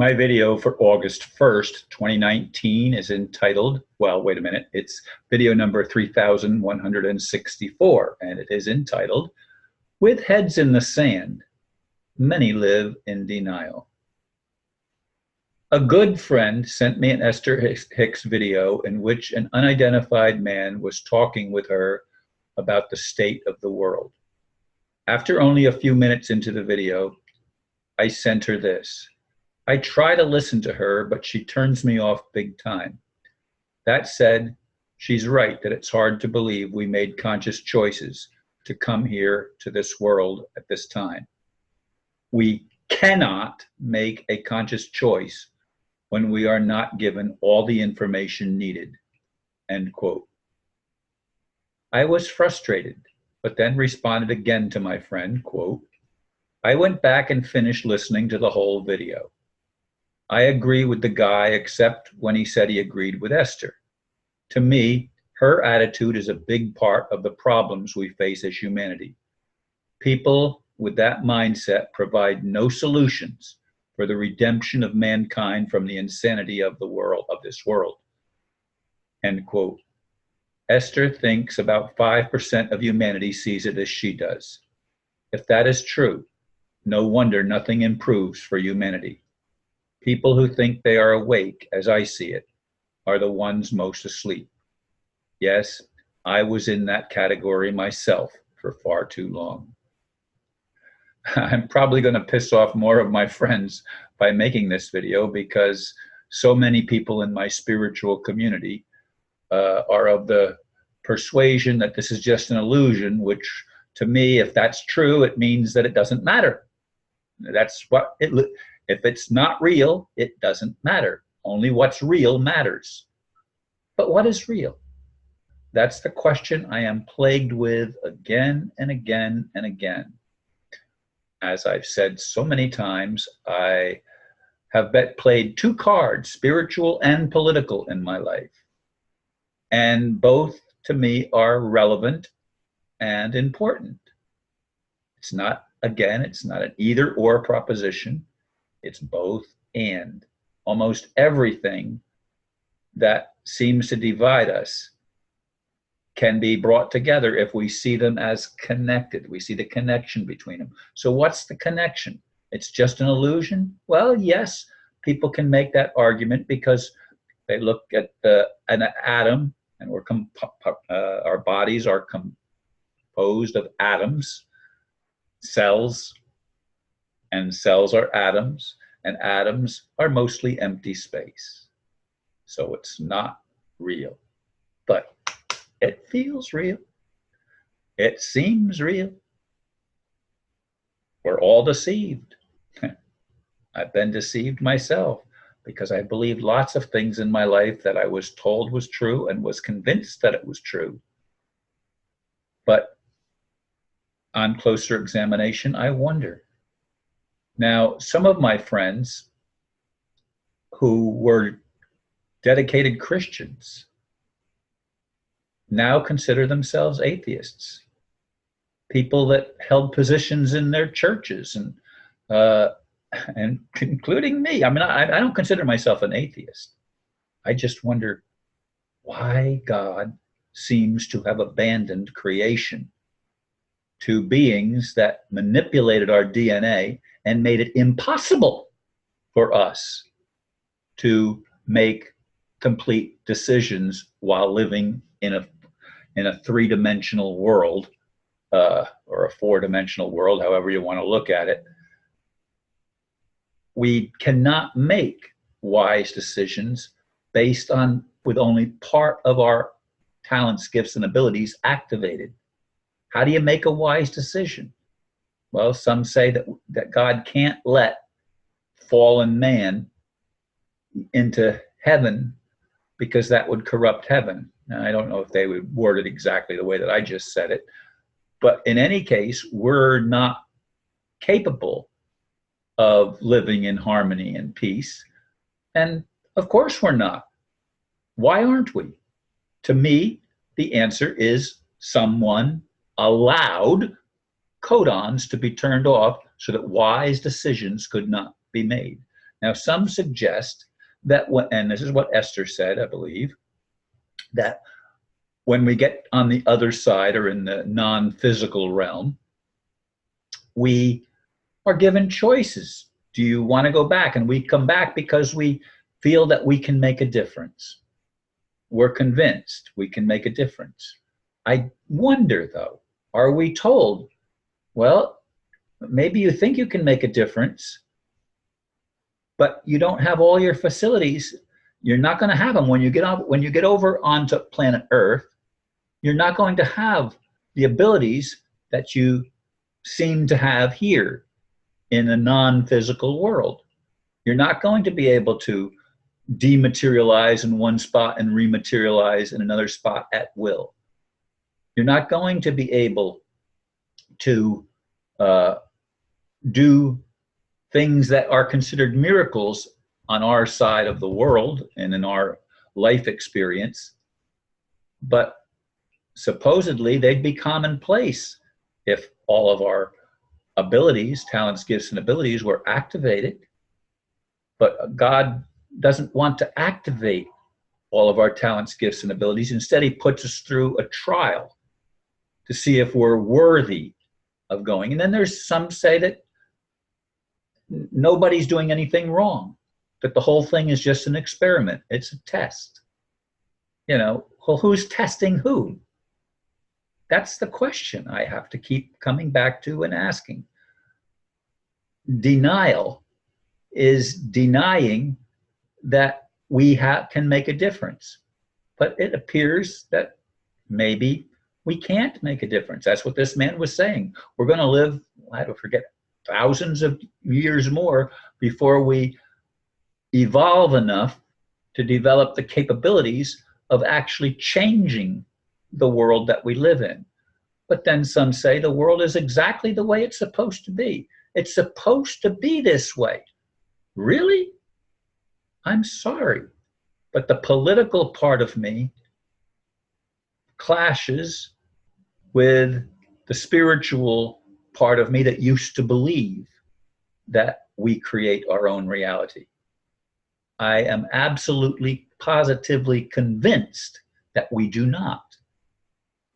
My video for August 1st, 2019 is entitled, well, wait a minute, it's video number 3164, and it is entitled, With Heads in the Sand, Many Live in Denial. A good friend sent me an Esther Hicks video in which an unidentified man was talking with her about the state of the world. After only a few minutes into the video, I sent her this. I try to listen to her, but she turns me off big time. That said, she's right that it's hard to believe we made conscious choices to come here to this world at this time. We cannot make a conscious choice when we are not given all the information needed, end quote. I was frustrated, but then responded again to my friend, quote, I went back and finished listening to the whole video. I agree with the guy except when he said he agreed with Esther. To me, her attitude is a big part of the problems we face as humanity. People with that mindset provide no solutions for the redemption of mankind from the insanity of the world, of this world. End quote. Esther thinks about 5% of humanity sees it as she does. If that is true, no wonder nothing improves for humanity. People who think they are awake, as I see it, are the ones most asleep. Yes, I was in that category myself for far too long. I'm probably going to piss off more of my friends by making this video because so many people in my spiritual community are of the persuasion that this is just an illusion, which to me, if that's true, it means that it doesn't matter. That's what if it's not real, it doesn't matter. Only what's real matters. But what is real? That's the question I am plagued with again and again and again. As I've said so many times, I have played two cards, spiritual and political, in my life. And both, to me, are relevant and important. It's not, again, it's not an either or proposition. It's both and. Almost everything that seems to divide us can be brought together if we see them as connected. We see the connection between them. So what's the connection? It's just an illusion? Well, yes, people can make that argument because they look at an atom, and our bodies are composed of atoms, cells, and cells are atoms, and atoms are mostly empty space. So it's not real, but it feels real. It seems real. We're all deceived. I've been deceived myself because I believed lots of things in my life that I was told was true and was convinced that it was true. But on closer examination, I wonder. Now, some of my friends who were dedicated Christians now consider themselves atheists. People that held positions in their churches and including me. I mean, I don't consider myself an atheist. I just wonder why God seems to have abandoned creation to beings that manipulated our DNA and made it impossible for us to make complete decisions while living in a three-dimensional world, or a four-dimensional world, however you want to look at it. We cannot make wise decisions based on with only part of our talents, gifts, and abilities activated. How do you make a wise decision? Well, some say that God can't let fallen man into heaven because that would corrupt heaven. Now, I don't know if they would word it exactly the way that I just said it, but in any case, we're not capable of living in harmony and peace. And of course we're not. Why aren't we? To me, the answer is someone allowed codons to be turned off so that wise decisions could not be made. Now, some suggest that, and this is what Esther said, I believe, that when we get on the other side or in the non-physical realm, we are given choices. Do you want to go back? And we come back because we feel that we can make a difference. We're convinced we can make a difference. I wonder, though, are we told, well, maybe you think you can make a difference, but you don't have all your facilities. You're not going to have them when you get over onto planet Earth. You're not going to have the abilities that you seem to have here in a non-physical world. You're not going to be able to dematerialize in one spot and rematerialize in another spot at will. You're not going to be able to do things that are considered miracles on our side of the world and in our life experience, but supposedly they'd be commonplace if all of our abilities, talents, gifts, and abilities were activated. But God doesn't want to activate all of our talents, gifts, and abilities. Instead, he puts us through a trial to see if we're worthy of going. And then there's some say that nobody's doing anything wrong, that the whole thing is just an experiment. It's a test. You know, well, who's testing who? That's the question I have to keep coming back to and asking. Denial is denying that we can make a difference. But it appears that maybe we can't make a difference. That's what this man was saying. We're going to live, I don't forget, thousands of years more before we evolve enough to develop the capabilities of actually changing the world that we live in. But then some say the world is exactly the way it's supposed to be. It's supposed to be this way. Really? I'm sorry, but the political part of me clashes with the spiritual part of me that used to believe that we create our own reality. I am absolutely, positively convinced that we do not.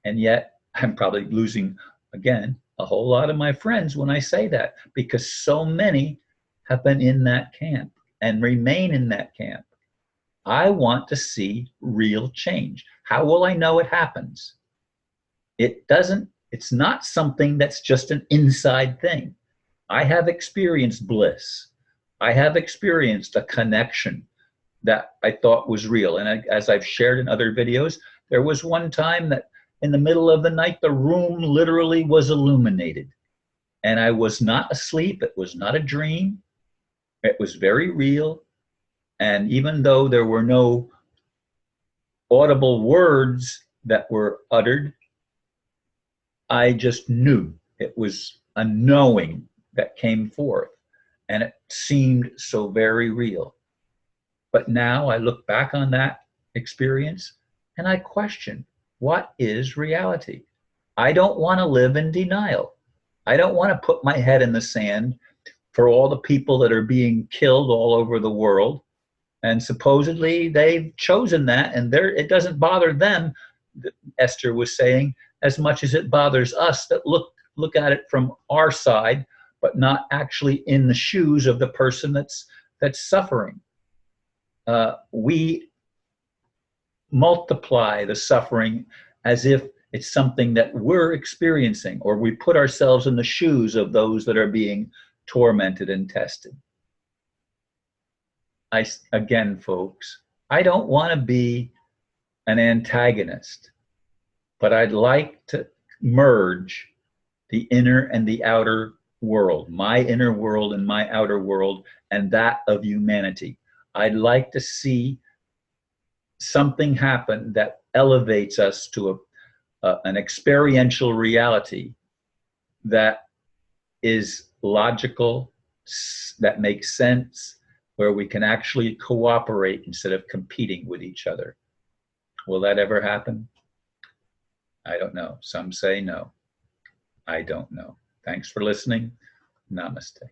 And yet, I'm probably losing, again, a whole lot of my friends when I say that, because so many have been in that camp and remain in that camp. I want to see real change. How will I know it happens? It's not something that's just an inside thing. I have experienced bliss. I have experienced a connection that I thought was real. And as I've shared in other videos, there was one time that in the middle of the night, the room literally was illuminated. And I was not asleep. It was not a dream. It was very real. And even though there were no audible words that were uttered, I just knew. It was a knowing that came forth. And it seemed so very real. But now I look back on that experience and I question, what is reality? I don't want to live in denial. I don't want to put my head in the sand for all the people that are being killed all over the world. And supposedly they've chosen that, and it doesn't bother them, Esther was saying, as much as it bothers us that look at it from our side, but not actually in the shoes of the person that's suffering. We multiply the suffering as if it's something that we're experiencing, or we put ourselves in the shoes of those that are being tormented and tested. Again, folks, I don't want to be an antagonist, but I'd like to merge the inner and the outer world, my inner world and my outer world, and that of humanity. I'd like to see something happen that elevates us to an experiential reality that is logical, that makes sense, where we can actually cooperate instead of competing with each other. Will that ever happen? I don't know. Some say no. I don't know. Thanks for listening. Namaste.